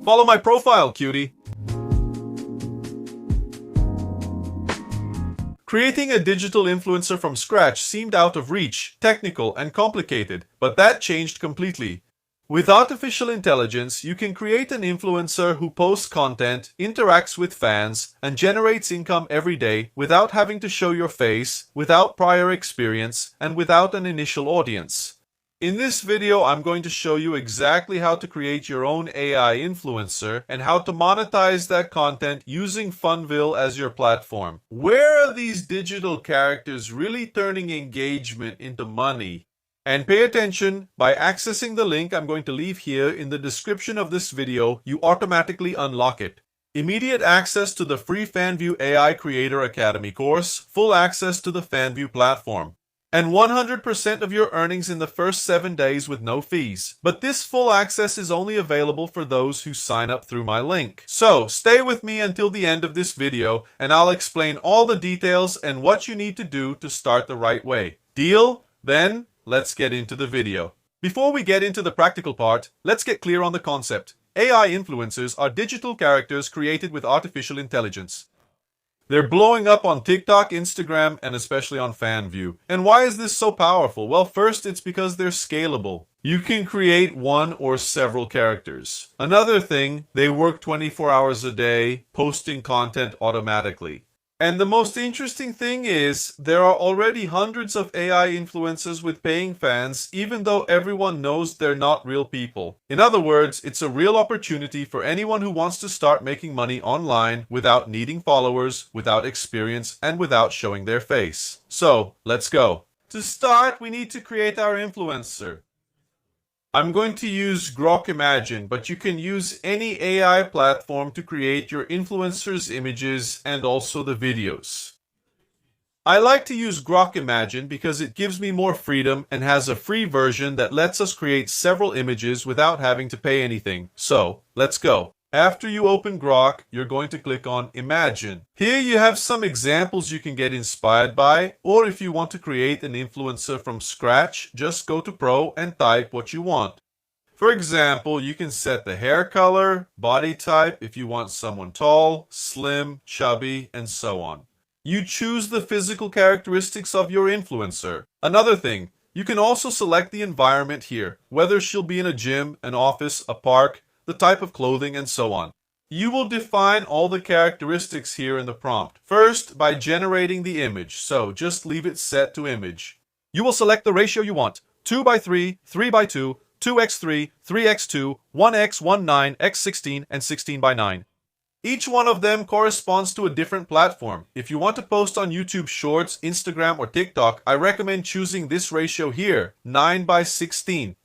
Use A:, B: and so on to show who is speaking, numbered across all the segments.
A: Follow my profile, cutie. Creating a digital influencer from scratch seemed out of reach, technical, and complicated, but that changed completely. With artificial intelligence, you can create an influencer who posts content, interacts with fans, and generates income every day without having to show your face, without prior experience, and without an initial audience. In this video, I'm going to show you exactly how to create your own AI influencer and how to monetize that content using Fanvue as your platform. Where are these digital characters really turning engagement into money? And pay attention, by accessing the link I'm going to leave here in the description of this video, you automatically unlock it. Immediate access to the free Fanvue AI Creator Academy course, full access to the Fanvue platform, and 100% of your earnings in the first 7 days with no fees. But this full access is only available for those who sign up through my link. So stay with me until the end of this video and I'll explain all the details and what you need to do to start the right way. Deal? Then let's get into the video. Before we get into the practical part, let's get clear on the concept. AI influencers are digital characters created with artificial intelligence. They're blowing up on TikTok, Instagram, and especially on Fanvue. And why is this so powerful? Well, first, it's because they're scalable. You can create one or several characters. Another thing, they work 24 hours a day, posting content automatically. And the most interesting thing is, there are already hundreds of AI influencers with paying fans, even though everyone knows they're not real people. In other words, it's a real opportunity for anyone who wants to start making money online without needing followers, without experience, and without showing their face. So, let's go. To start, we need to create our influencer. I'm going to use Grok Imagine, but you can use any AI platform to create your influencer's images and also the videos. I like to use Grok Imagine because it gives me more freedom and has a free version that lets us create several images without having to pay anything. So, let's go. After you open Grok, you're going to click on Imagine. Here you have some examples you can get inspired by, or if you want to create an influencer from scratch, just go to Pro and type what you want. For example, you can set the hair color, body type if you want someone tall, slim, chubby, and so on. You choose the physical characteristics of your influencer. Another thing, you can also select the environment here, whether she'll be in a gym, an office, a park, the type of clothing, and so on. You will define all the characteristics here in the prompt. First, by generating the image, so just leave it set to image. You will select the ratio you want, 2:3, 3:2, 2:3, 3:2, 1:19, x16, and 16:9. Each one of them corresponds to a different platform. If you want to post on YouTube Shorts, Instagram, or TikTok, I recommend choosing this ratio here, 9:16.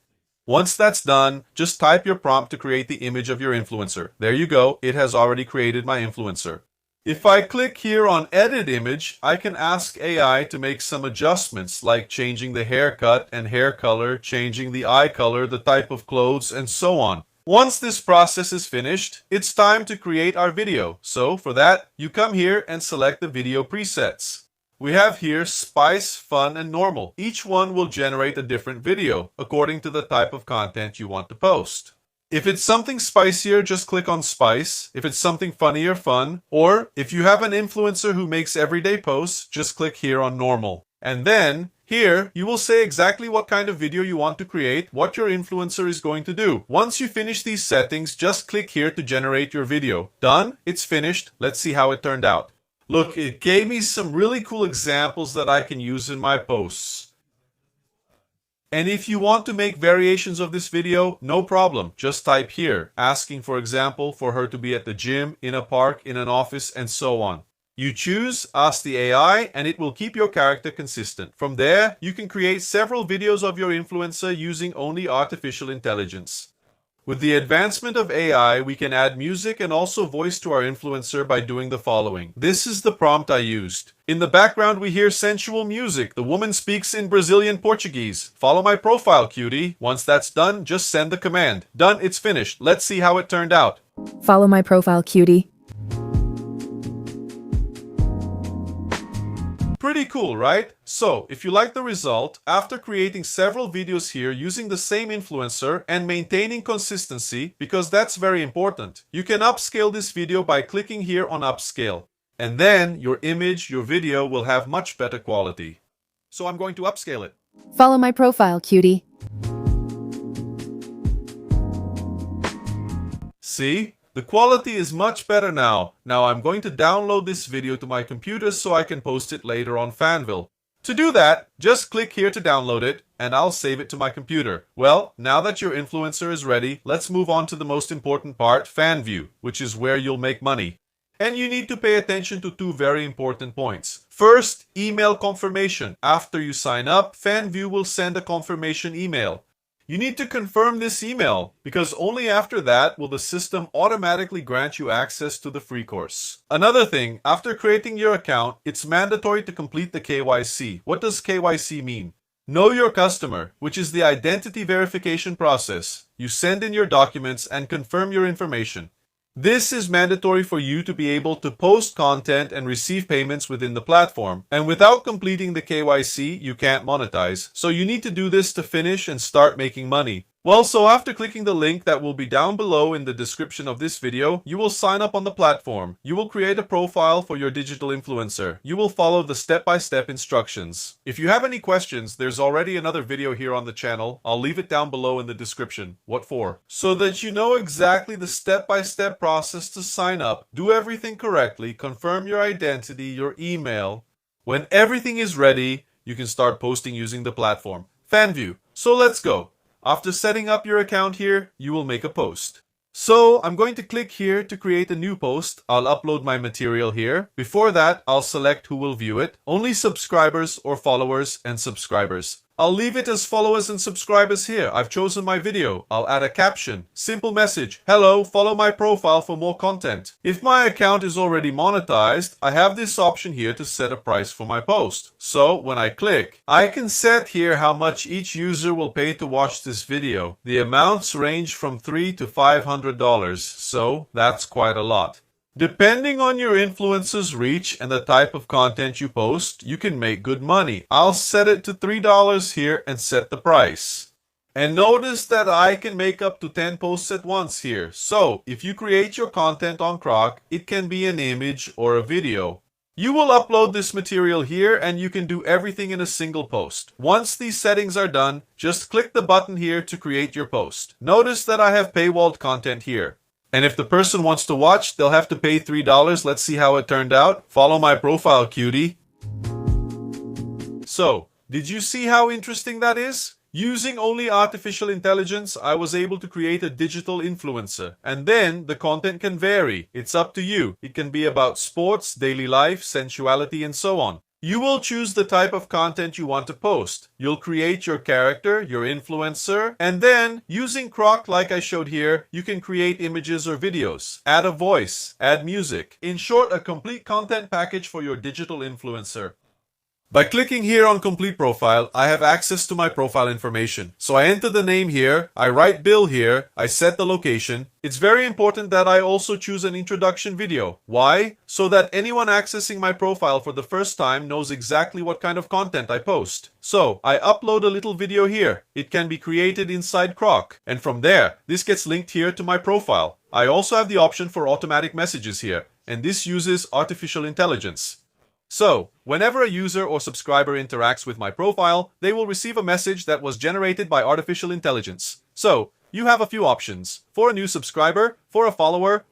A: Once that's done, just type your prompt to create the image of your influencer. There you go, it has already created my influencer. If I click here on Edit Image, I can ask AI to make some adjustments, like changing the haircut and hair color, changing the eye color, the type of clothes, and so on. Once this process is finished, it's time to create our video. So for that, you come here and select the video presets. We have here Spice, Fun, and Normal. Each one will generate a different video, according to the type of content you want to post. If it's something spicier, just click on Spice. If it's something funnier, Fun. Or, if you have an influencer who makes everyday posts, just click here on Normal. And then, here, you will say exactly what kind of video you want to create, what your influencer is going to do. Once you finish these settings, just click here to generate your video. Done? It's finished. Let's see how it turned out. Look, it gave me some really cool examples that I can use in my posts. And if you want to make variations of this video, no problem. Just type here, asking, for example, for her to be at the gym, in a park, in an office, and so on. You choose, ask the AI, and it will keep your character consistent. From there, you can create several videos of your influencer using only artificial intelligence. With the advancement of AI, we can add music and also voice to our influencer by doing the following. This is the prompt I used. In the background, we hear sensual music. The woman speaks in Brazilian Portuguese. Follow my profile, cutie. Once that's done, just send the command. Done, it's finished. Let's see how it turned out.
B: Follow my profile, cutie.
A: Pretty cool, right? So, if you like the result, after creating several videos here using the same influencer and maintaining consistency, because that's very important, you can upscale this video by clicking here on upscale. And then your image, your video will have much better quality. So I'm going to upscale it.
B: Follow my profile, cutie.
A: See? The quality is much better now. Now I'm going to download this video to my computer so I can post it later on Fanvue. To do that, just click here to download it, and I'll save it to my computer. Well, now that your influencer is ready, let's move on to the most important part, Fanvue, which is where you'll make money. And you need to pay attention to two very important points. First, email confirmation. After you sign up, Fanvue will send a confirmation email. You need to confirm this email, because only after that will the system automatically grant you access to the free course. Another thing, after creating your account, it's mandatory to complete the KYC. What does KYC mean? Know your customer, which is the identity verification process. You send in your documents and confirm your information. This is mandatory for you to be able to post content and receive payments within the platform. And without completing the KYC, you can't monetize. So you need to do this to finish and start making money. Well, so after clicking the link that will be down below in the description of this video, you will sign up on the platform. You will create a profile for your digital influencer. You will follow the step-by-step instructions. If you have any questions, there's already another video here on the channel. I'll leave it down below in the description. What for? So that you know exactly the step-by-step process to sign up, do everything correctly, confirm your identity, your email. When everything is ready, you can start posting using the platform. Fanvue. So let's go. After setting up your account here, you will make a post. So I'm going to click here to create a new post. I'll upload my material here. Before that, I'll select who will view it. Only subscribers or followers and subscribers. I'll leave it as followers and subscribers here. I've chosen my video. I'll add a caption. Simple message. Hello, follow my profile for more content. If my account is already monetized, I have this option here to set a price for my post. So when I click, I can set here how much each user will pay to watch this video. The amounts range from $3 to $500, so that's quite a lot. Depending on your influencer's reach and the type of content you post, you can make good money. I'll set it to $3 here and set the price. And notice that I can make up to 10 posts at once here. So, if you create your content on Grok, it can be an image or a video. You will upload this material here and you can do everything in a single post. Once these settings are done, just click the button here to create your post. Notice that I have paywalled content here. And if the person wants to watch, they'll have to pay $3. Let's see how it turned out. Follow my profile, cutie. So, did you see how interesting that is? Using only artificial intelligence, I was able to create a digital influencer. And then the content can vary. It's up to you. It can be about sports, daily life, sensuality, and so on. You will choose the type of content you want to post. You'll create your character, your influencer, and then, using Grok like I showed here, you can create images or videos, add a voice, add music. In short, a complete content package for your digital influencer. By clicking here on Complete Profile, I have access to my profile information. So I enter the name here, I write Bill here, I set the location. It's very important that I also choose an introduction video. Why? So that anyone accessing my profile for the first time knows exactly what kind of content I post. So I upload a little video here. It can be created inside Grok. And from there, this gets linked here to my profile. I also have the option for automatic messages here. And this uses artificial intelligence. So, whenever a user or subscriber interacts with my profile, they will receive a message that was generated by artificial intelligence. So, you have a few options. For a new subscriber, for a follower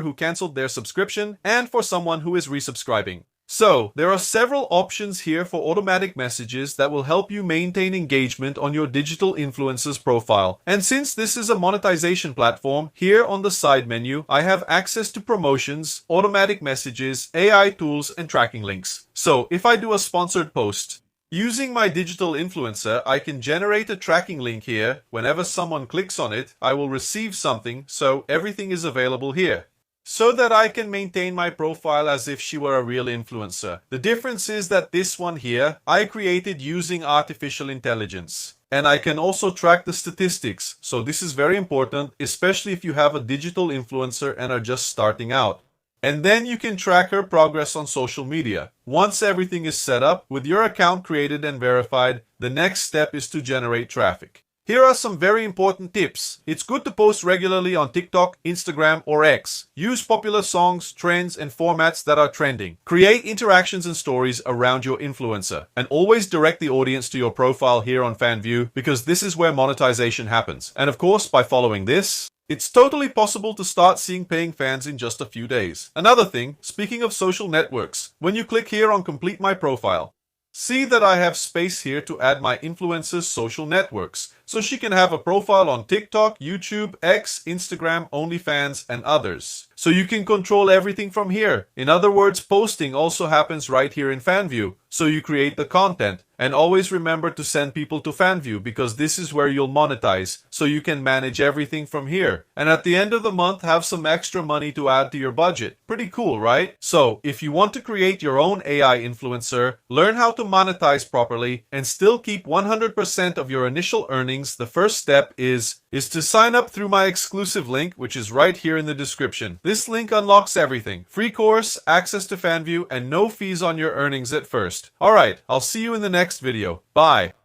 A: who canceled their subscription, and for someone who is resubscribing. So, there are several options here for automatic messages that will help you maintain engagement on your digital influencer's profile. And since this is a monetization platform, here on the side menu, I have access to promotions, automatic messages, AI tools, and tracking links. So, if I do a sponsored post, using my digital influencer, I can generate a tracking link here. Whenever someone clicks on it, I will receive something, so everything is available here. So that I can maintain my profile as if she were a real influencer. The difference is that this one here, I created using artificial intelligence. And I can also track the statistics. So this is very important, especially if you have a digital influencer and are just starting out. And then you can track her progress on social media. Once everything is set up, with your account created and verified, the next step is to generate traffic. Here are some very important tips. It's good to post regularly on TikTok, Instagram, or X. Use popular songs, trends, and formats that are trending. Create interactions and stories around your influencer. And always direct the audience to your profile here on Fanvue, because this is where monetization happens. And of course, by following this, it's totally possible to start seeing paying fans in just a few days. Another thing, speaking of social networks, when you click here on Complete My Profile, see that I have space here to add my influencer's social networks, so she can have a profile on TikTok, YouTube, X, Instagram, OnlyFans, and others. So you can control everything from here. In other words, posting also happens right here in Fanvue. So you create the content. And always remember to send people to Fanvue, because this is where you'll monetize, so you can manage everything from here. And at the end of the month, have some extra money to add to your budget. Pretty cool, right? So if you want to create your own AI influencer, learn how to monetize properly, and still keep 100% of your initial earnings, the first step is to sign up through my exclusive link, which is right here in the description. This link unlocks everything. Free course, access to Fanvue, and no fees on your earnings at first. Alright, I'll see you in the next video. Bye.